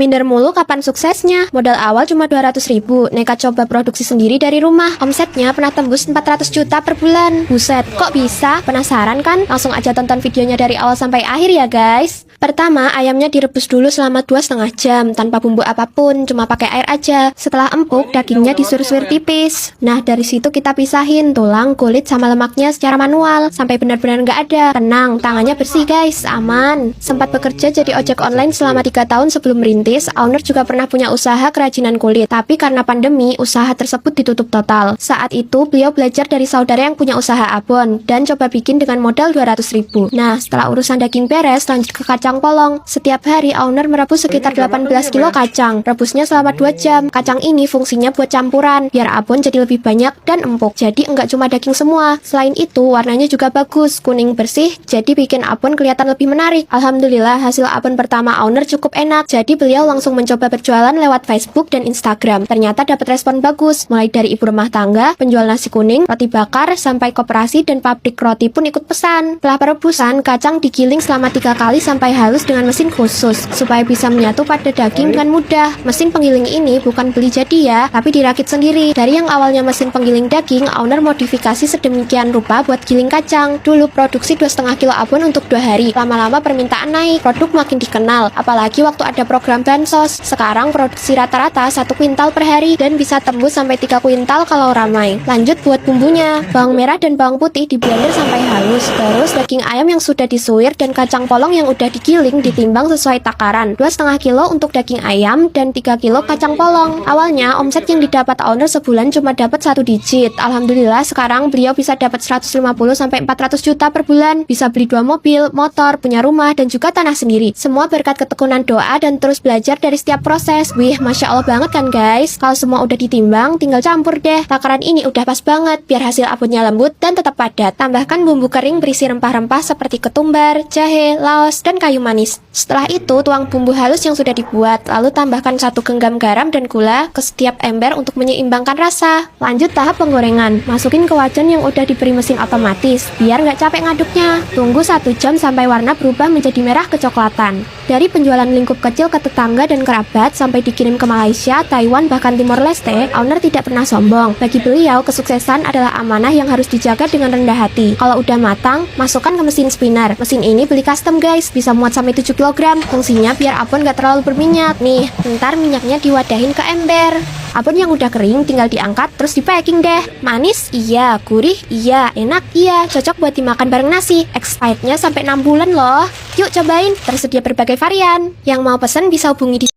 Minder mulu kapan suksesnya? Modal awal cuma 200.000, nekat coba produksi sendiri dari rumah. Omsetnya pernah tembus 400 juta per bulan. Buset, kok bisa? Penasaran kan? Langsung aja tonton videonya dari awal sampai akhir ya guys. Pertama, ayamnya direbus dulu selama 2,5 jam tanpa bumbu apapun, cuma pakai air aja. Setelah empuk, dagingnya disuir-suir tipis. Nah, dari situ kita pisahin tulang, kulit, sama lemaknya secara manual sampai benar-benar nggak ada. Tenang, tangannya bersih guys, aman. Sempat bekerja jadi ojek online selama 3 tahun sebelum merintis. Owner juga pernah punya usaha kerajinan kulit, tapi karena pandemi, usaha tersebut ditutup total. Saat itu, beliau belajar dari saudara yang punya usaha abon dan coba bikin dengan modal 200.000. Nah, setelah urusan daging beres, lanjut ke kacang polong. Setiap hari owner merebus sekitar 18 kilo kacang. Rebusnya selama 2 jam. Kacang ini fungsinya buat campuran, biar abon jadi lebih banyak dan empuk. Jadi enggak cuma daging semua. Selain itu, warnanya juga bagus, kuning bersih, jadi bikin abon kelihatan lebih menarik. Alhamdulillah, hasil abon pertama owner cukup enak. Jadi beliau langsung mencoba berjualan lewat Facebook dan Instagram. Ternyata dapat respon bagus, mulai dari ibu rumah tangga, penjual nasi kuning, roti bakar, sampai koperasi dan pabrik roti pun ikut pesan. Setelah perebusan, kacang digiling selama 3 kali sampai halus dengan mesin khusus, supaya bisa menyatu pada daging dengan mudah. Mesin penggiling ini bukan beli jadi ya, tapi dirakit sendiri. Dari yang awalnya mesin penggiling daging, owner modifikasi sedemikian rupa buat giling kacang. Dulu produksi 2,5 kilo abon untuk 2 hari. Lama-lama permintaan naik, produk makin dikenal, apalagi waktu ada program bansos. Sekarang produksi rata-rata 1 kuintal per hari dan bisa tembus sampai 3 kuintal kalau ramai. Lanjut buat bumbunya. Bawang merah dan bawang putih di blender sampai halus. Terus daging ayam yang sudah disuir dan kacang polong yang udah digiling ditimbang sesuai takaran. 2,5 kilo untuk daging ayam dan 3 kilo kacang polong. Awalnya omset yang didapat owner sebulan cuma dapat 1 digit. Alhamdulillah sekarang beliau bisa dapat 150 sampai 400 juta per bulan. Bisa beli 2 mobil, motor, punya rumah dan juga tanah sendiri. Semua berkat ketekunan doa dan terus belajar dari setiap proses. Wih, Masya Allah banget kan guys. Kalau semua udah ditimbang, tinggal campur deh. Takaran ini udah pas banget biar hasil abonnya lembut dan tetap padat. Tambahkan bumbu kering berisi rempah-rempah seperti ketumbar, jahe, laos, dan kayu manis. Setelah itu, tuang bumbu halus yang sudah dibuat. Lalu tambahkan 1 genggam garam dan gula ke setiap ember untuk menyeimbangkan rasa. Lanjut tahap penggorengan. Masukin ke wajan yang udah diberi mesin otomatis, biar nggak capek ngaduknya. Tunggu 1 jam sampai warna berubah menjadi merah kecoklatan. Dari penjualan lingkup kecil ke tetangga dan kerabat sampai dikirim ke Malaysia, Taiwan, bahkan Timor Leste, owner tidak pernah sombong. Bagi beliau, kesuksesan adalah amanah yang harus dijaga dengan rendah hati. Kalau udah matang, masukkan ke mesin spinner. Mesin ini beli custom guys, bisa muat sampai 7 kg. Fungsinya biar abon gak terlalu berminyak. Nih, ntar minyaknya diwadahin ke ember. Abon yang udah kering tinggal diangkat terus di packing deh. Manis? Iya. Gurih? Iya. Enak? Iya. Cocok buat dimakan bareng nasi. Expirednya sampai 6 bulan loh. Yuk cobain, tersedia berbagai varian. Yang mau pesen bisa hubungi di